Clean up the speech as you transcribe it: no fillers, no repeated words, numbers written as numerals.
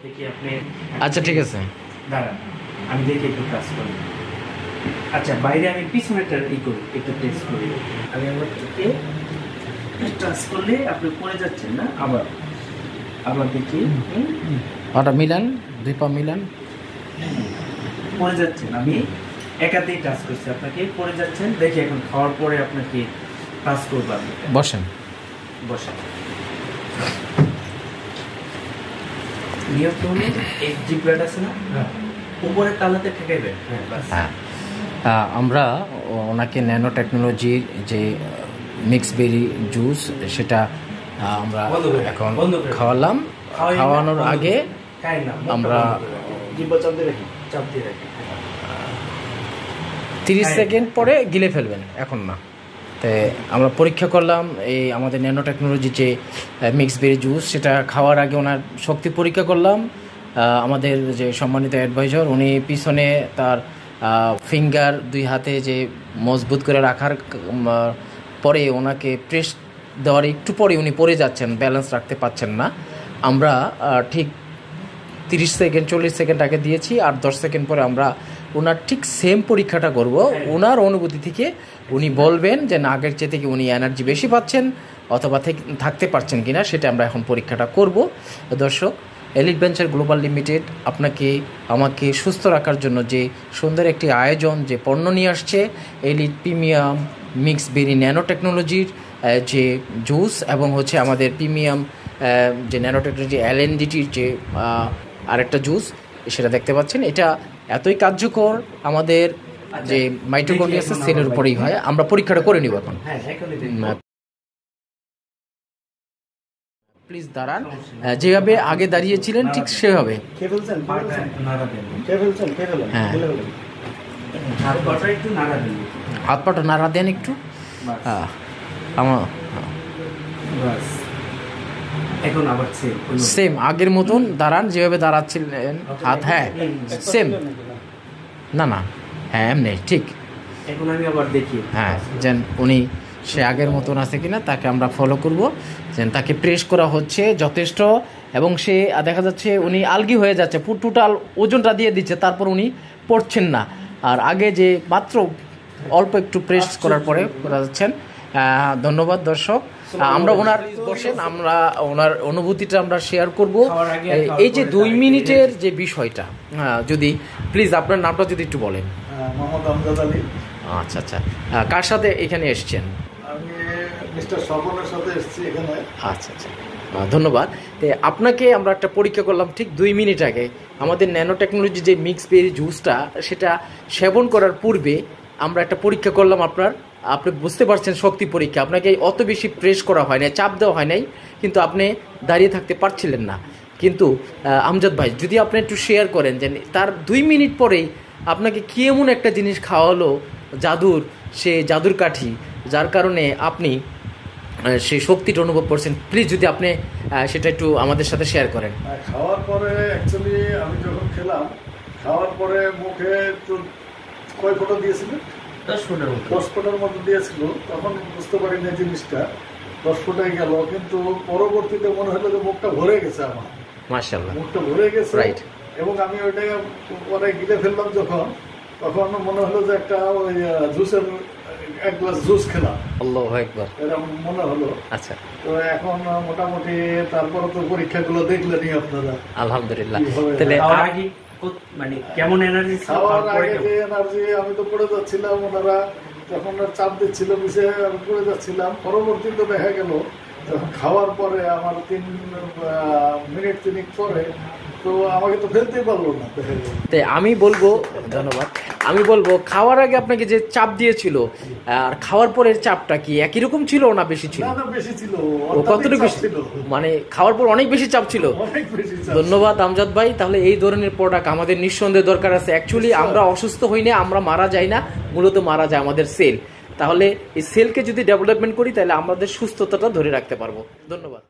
দেখি আপনি। আচ্ছা ঠিক আছে, দাঁড়ান আমি দেখি একটু কাজ করি। আচ্ছা বাইরে আমি পিছনেটা করি, একটু টেস্ট করি। আমি আমার থেকে টাচ করলে আপনি পড়ে যাচ্ছেন না, আবার আবার দেখি ওটা মিলান, 2 পা মিলান। পড়ে যাচ্ছেন, আমি একাতেই টাচ করছি, আপনাকে পড়ে যাচ্ছেন। দেখি এখন খাওয়ার পরে আপনাকে টাচ করবো। বসেন বসেন। নিয়ত হলো এক জিপ্লাট আছে না, উপরে তালাতে ঠেকাইবেন। হ্যাঁ, আমরা ওনাকে ন্যানো টেকনোলজির যে মিক্স বেরি জুস সেটা আমরা এখন খাওয়ালাম। খাওয়ানোর আগে আমরা 30 সেকেন্ড পরে গিলে ফেলবেন, এখন না। তো আমরা পরীক্ষা করলাম এই আমাদের ন্যানো টেকনোলজি যে মিক্স বেরি জুস, সেটা খাওয়ার আগে ওনার শক্তি পরীক্ষা করলাম। আমাদের যে সম্মানিত অ্যাডভাইজার উনি পিছনে তার ফিঙ্গার 2 হাতে যে মজবুত করে রাখার পরে ওনাকে প্রেস দেওয়ার একটু পরে উনি পড়ে যাচ্ছেন, ব্যালেন্স রাখতে পারছেন না। আমরা ঠিক 30 সেকেন্ড 40 সেকেন্ড আগে দিয়েছি, আর 10 সেকেন্ড পরে আমরা ওনার ঠিক সেম পরীক্ষাটা করব। ওনার অনুভূতি থেকে উনি বলবেন যে না আগের চেয়ে থেকে উনি এনার্জি বেশি পাচ্ছেন অথবা থাকতে পারছেন কিনা, সেটা আমরা এখন পরীক্ষাটা করব। দর্শক, এলিট ভেঞ্চার গ্লোবাল লিমিটেড আপনাকে আমাকে সুস্থ রাখার জন্য যে সুন্দর একটি আয়োজন, যে পণ্য নিয়ে আসছে, এলিট প্রিমিয়াম মিক্স বেরি ন্যানো টেকনোলজির যে জুস এবং হচ্ছে আমাদের প্রিমিয়াম যে ন্যানো টেকনোলজি LNDTর যে আরেকটা জুস, সেটা দেখতে পাচ্ছেন। এটা এতই কার্যকর আমাদের যে মাইটোকন্ড্রিয়া সেলের উপরেই হয়। আমরা পরীক্ষাটা করে নিব এখন। প্লিজ দাঁড়ান, যেভাবে আগে দাঁড়িয়েছিলেন ঠিক সেভাবে। হ্যাঁ, হাত পাটা নাড়া দেন একটু। এখন আবার সেম আগের মতন দাঁড়ান, যেভাবে দাঁড়াচ্ছিলেন হাত। হ্যাঁ সেম, না না, হ্যাঁ এমনি ঠিক। এখন আমি আবার দেখি, হ্যাঁ, যেন উনি সে আগের মতন আছে কিনা তাকে আমরা ফলো করব। যেন তাকে প্রেস করা হচ্ছে যথেষ্ট, এবং সে দেখা যাচ্ছে উনি আলগি হয়ে যাচ্ছে, টোটাল ওজনটা দিয়ে দিচ্ছে, তারপর উনি পড়ছেন না। আর আগে যে মাত্র অল্প একটু প্রেস করার পরে করা যাচ্ছেন। ধন্যবাদ দর্শক। আমরা ওনার বসেন, আমরা ওনার অনুভূতিটা আমরা শেয়ার করব। এই যে 2 মিনিটের যে বিষয়টা, যদি প্লিজ আপনার নামটা যদি একটু বলেন। মোহাম্মদ আমজাদ আলী। আচ্ছা আচ্ছা, কার সাথে এখানে এসেছেন? আমি মিস্টার স্বপনের সাথে এসেছি এখানে। আচ্ছা আচ্ছা, ধন্যবাদ। তো আপনাকে আমরা একটা পরীক্ষা করলাম ঠিক 2 মিনিট আগে। আমাদের ন্যানো টেকনোলজি যে মিক্স বেরি জুসটা, সেটা সেবন করার পূর্বে আমরা একটা পরীক্ষা করলাম। আপনি বুঝতে পারছেন শক্তি পরীক্ষা। আপনাকে অত বেশি প্রেস করা হয় নাই, চাপ দেওয়া হয় নাই, কিন্তু আপনি দাঁড়িয়ে থাকতে পারছিলেন না। কিন্তু আমজাদ ভাই, যদি আপনি একটু শেয়ার করেন যে তার 2 মিনিট পরেই আপনাকে কি এমন একটা জিনিস খাওয়ালো, জাদুর কাঠি, যার কারণে আপনি সেই শক্তিটা অনুভব করছেন। প্লিজ যদি আপনি সেটা একটু আমাদের সাথে শেয়ার করেন। খাওয়ার পরে অ্যাকচুয়ালি আমি যখন খেলাম, খাওয়ার পরে মুখে তো কয় ফোঁটা দিয়েছিলেন? 10 ফোঁটার মতো দিয়েছিল। তখন বুঝতে পারি না জিনিসটা 10 ফোঁটাই গেল, কিন্তু পরবর্তীতে মনে হলো যে মুখটা ভরে গেছে আমার। মাশাআল্লাহ, মুখটা ভরে গেছে, রাইট। এবং আমি ওইটা পরে গিলে ফেললাম যখন, তখন মনে হলো যে একটা ওই জুসের 1 গ্লাস জুস খেলাম। আল্লাহু আকবার, এরকম মনে হলো। আচ্ছা, তো এখন মোটামুটি তারপরে তো পরীক্ষাগুলো দেখলেনই আপনারা। আলহামদুলিল্লাহ। তাহলে মানে কেমন এনার্জি? খাওয়ার আগে যে এনার্জি, আমি তো পড়ে যাচ্ছিলাম, ওনারা তখন চাপ দিচ্ছিল বিষয়ে আমি পড়ে যাচ্ছিলাম। পরবর্তীতে দেখা গেল যখন খাওয়ার পরে আমার 3 মিনিট 3 পরে তো আমাকে তো ফেলতেই পারলো না। তাই আমি বলবো, ধন্যবাদ, আমি বলবো খাওয়ার আগে আপনাকে যে চাপ দিয়েছিল আর খাওয়ার পরের চাপটা কি একই রকম ছিল না বেশি ছিল? না, বেশি ছিল। কতটুকু বেশি ছিল? মানে খাওয়ার পর অনেক বেশি চাপ ছিল। ধন্যবাদ আমজাদ ভাই। তাহলে এই ধরনের প্রোডাক্ট আমাদের নিঃসন্দেহে দরকার আছে। অ্যাকচুয়ালি আমরা অসুস্থ হই না, আমরা মারা যাই না, মূলত মারা যায় আমাদের সেল। তাহলে এই সেলকে যদি ডেভেলপমেন্ট করি তাহলে আমাদের সুস্থতাটা ধরে রাখতে পারবো। ধন্যবাদ।